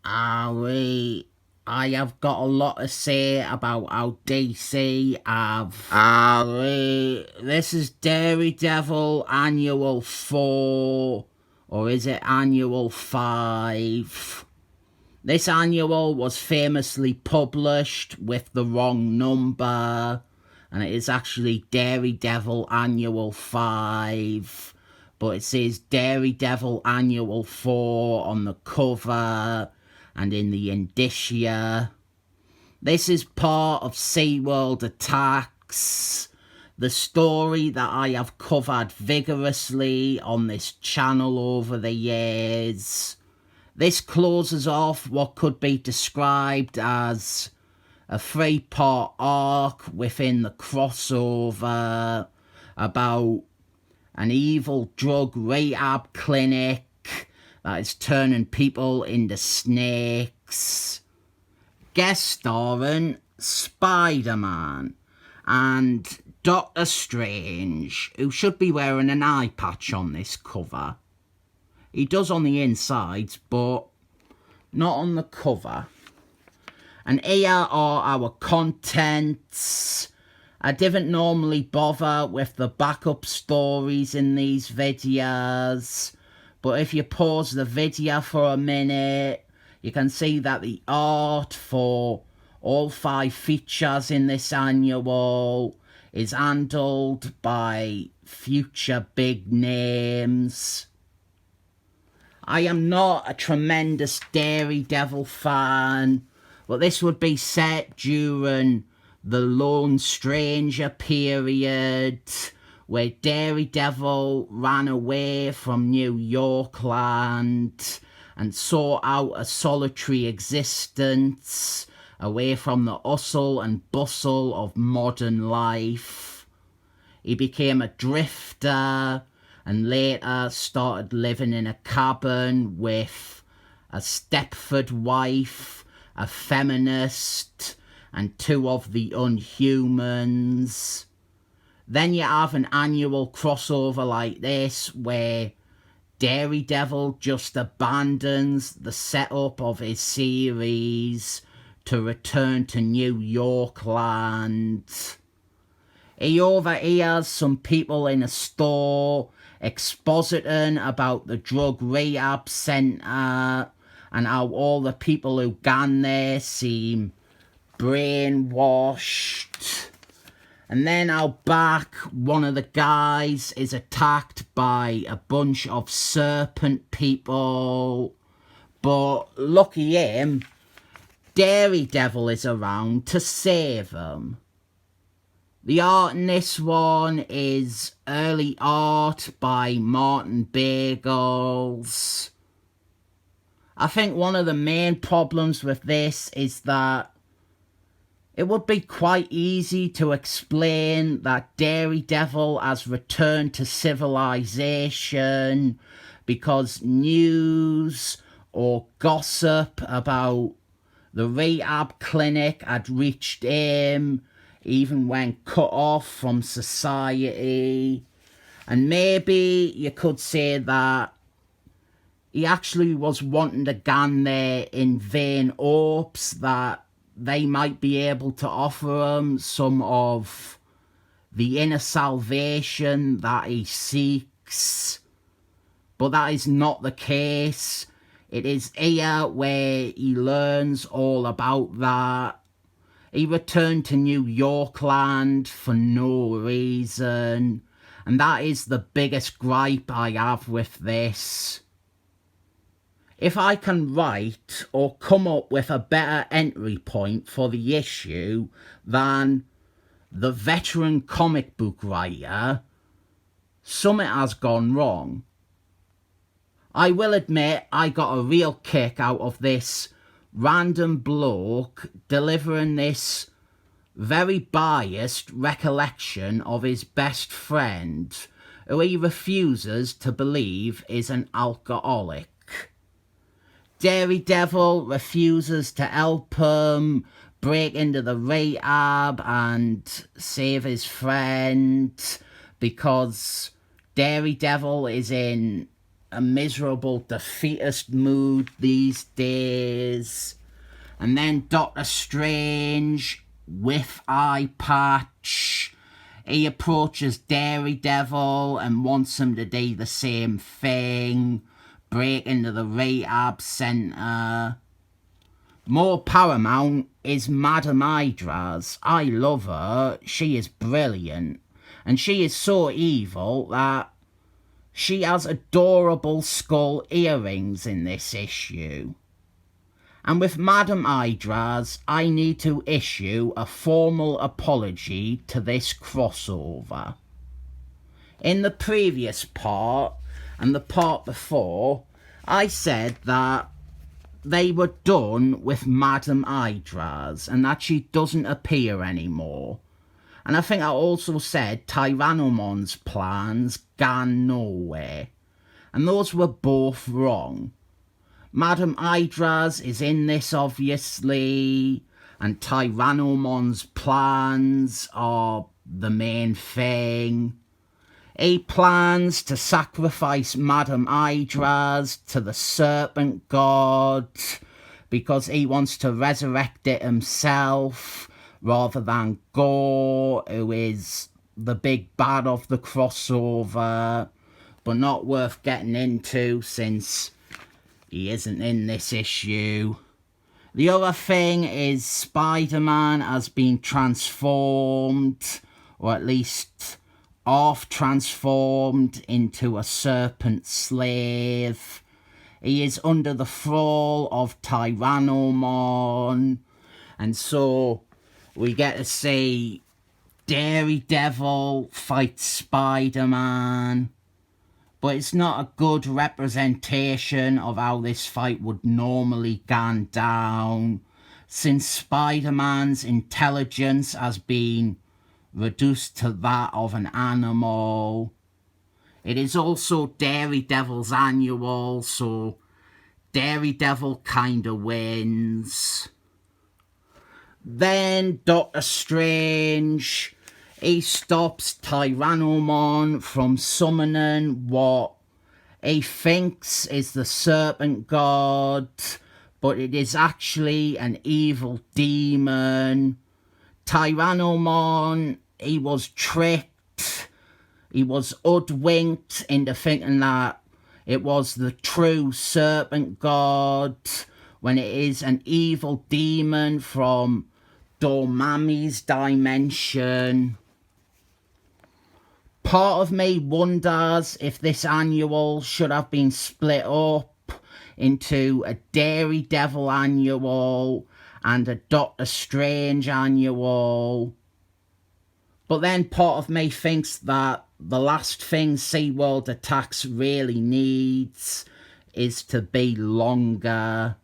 I have got a lot to say about how DC have. This is Daredevil Annual 4, or is it Annual 5? This annual was famously published with the wrong number, and it is actually Daredevil Annual 5, but it says Daredevil Annual 4 on the cover and in the indicia. This is part of SeaWorld Attacks, the story that I have covered vigorously on this channel over the years. This closes off what could be described as a 3-part arc within the crossover about an evil drug rehab clinic that is turning people into snakes. Guest starring Spider-Man and Doctor Strange, who should be wearing an eye patch on this cover. He does on the insides, but not on the cover. And here are our contents. I didn't normally bother with the backup stories in these videos, but if you pause the video for a minute, you can see that the art for all 5 features in this annual is handled by future big names. I am not a tremendous Daredevil fan, but this would be set during the Lone Stranger period, where Daredevil ran away from New Yorkland and sought out a solitary existence away from the hustle and bustle of modern life. He became a drifter and later started living in a cabin with a Stepford wife, a feminist, and 2 of the Unhumans. Then you have an annual crossover like this where Daredevil just abandons the setup of his series to return to New Yorkland. He overhears some people in a store expositing about the drug rehab centre and how all the people who gone there seem brainwashed. And then out back, one of the guys is attacked by a bunch of serpent people. But lucky him, Daredevil is around to save him. The art in this one is early art by Martin Bagels. I think one of the main problems with this is that it would be quite easy to explain that Daredevil has returned to civilization because news or gossip about the rehab clinic had reached him even when cut off from society. And maybe you could say that he actually was wanting to go there in vain hopes that they might be able to offer him some of the inner salvation that he seeks. But that is not the case. It is here where he learns all about that. He returned to New Yorkland for no reason, and that is the biggest gripe I have with this. If I can write or come up with a better entry point for the issue than the veteran comic book writer, something has gone wrong. I will admit I got a real kick out of this random bloke delivering this very biased recollection of his best friend, who he refuses to believe is an alcoholic. Daredevil refuses to help him break into the rehab and save his friend because Daredevil is in a miserable defeatist mood these days. And then Doctor Strange with eye patch. He approaches Daredevil and wants him to do the same thing. Break into the rehab centre. More paramount is Madame Hydra's. I love her. She is brilliant. And she is so evil that she has adorable skull earrings in this issue. And with Madame Hydra's, I need to issue a formal apology to this crossover. In the previous part, and the part before, I said that they were done with Madame Hydra's and that she doesn't appear anymore. And I think I also said Tyrannomon's plans gone nowhere. And those were both wrong. Madame Hydra's is in this, obviously, and Tyrannomon's plans are the main thing. He plans to sacrifice Madame Hydra's to the serpent god because he wants to resurrect it himself rather than Gore, who is the big bad of the crossover, but not worth getting into since he isn't in this issue. The other thing is Spider-Man has been transformed, or at least half transformed, into a serpent slave. He is under the thrall of Tyrannomon, and so we get to see Daredevil fight Spider-Man, but it's not a good representation of how this fight would normally go down, since Spider-Man's intelligence has been reduced to that of an animal. It is also Daredevil's annual, so Daredevil kinda wins. Then Doctor Strange, he stops Tyrannomon from summoning what he thinks is the serpent god, but it is actually an evil demon. Tyrannomon, he was tricked, he was hoodwinked into thinking that it was the true serpent god, when it is an evil demon from Dormammu's dimension. Part of me wonders if this annual should have been split up into a Daredevil annual and a Doctor Strange annual. But then part of me thinks that the last thing SeaWorld Attacks really needs is to be longer.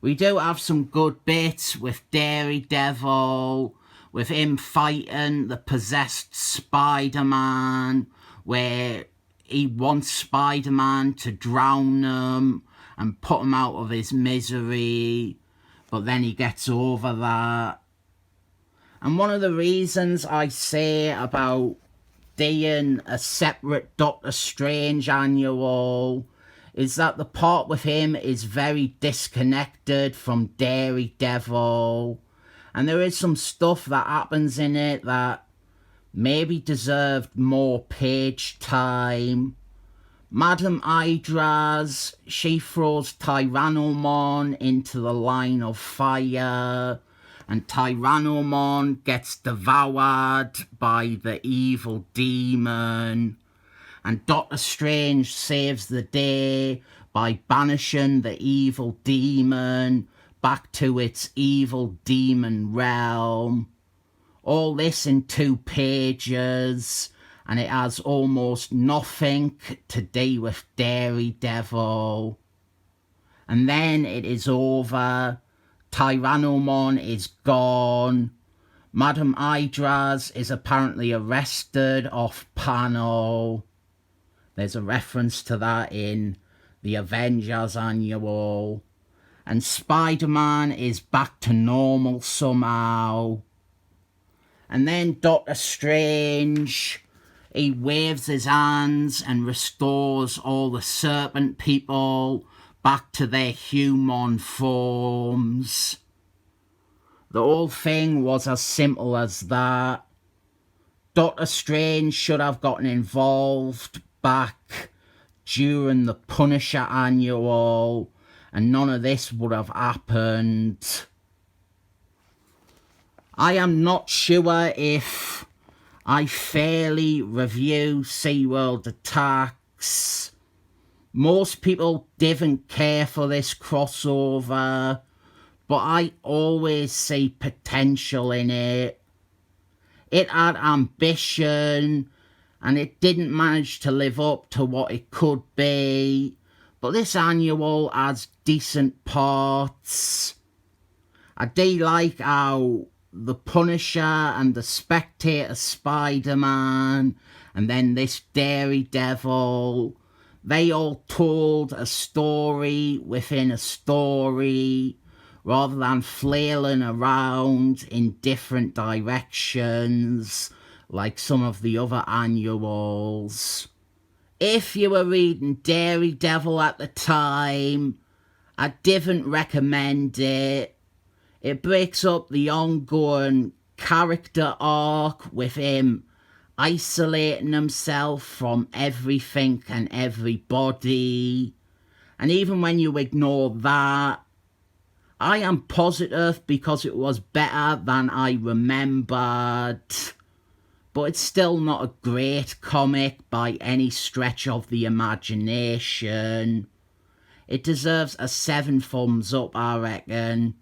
We do have some good bits with Daredevil, with him fighting the possessed Spider-Man, where he wants Spider-Man to drown him and put him out of his misery, but then he gets over that. And one of the reasons I say about doing a separate Doctor Strange annual is that the part with him is very disconnected from Daredevil, and there is some stuff that happens in it that maybe deserved more page time. Madame Hydra's, she throws Tyrannomon into the line of fire, and Tyrannomon gets devoured by the evil demon. And Doctor Strange saves the day by banishing the evil demon back to its evil demon realm. All this in 2 pages, and it has almost nothing to do with Daredevil. And then it is over. Tyrannomon is gone. Madame Hydra's is apparently arrested off panel. There's a reference to that in the Avengers annual. And Spider-Man is back to normal somehow. And then Doctor Strange, He waves his hands and restores all the serpent people back to their human forms. The whole thing was as simple as that. Doctor Strange should have gotten involved back during the Punisher annual, and none of this would have happened. I am not sure if I fairly review SeaWorld Attacks. Most people didn't care for this crossover, but I always see potential in it. It had ambition, and it didn't manage to live up to what it could be, but this annual has decent parts. I do like how the Punisher and the Spectator Spider-Man and then this Daredevil, they all told a story within a story rather than flailing around in different directions like some of the other annuals. If you were reading Daredevil at the time, I didn't recommend it. It breaks up the ongoing character arc with him isolating himself from everything and everybody. And even when you ignore that, I am positive because it was better than I remembered. But it's still not a great comic by any stretch of the imagination. It deserves a 7 thumbs up, I reckon.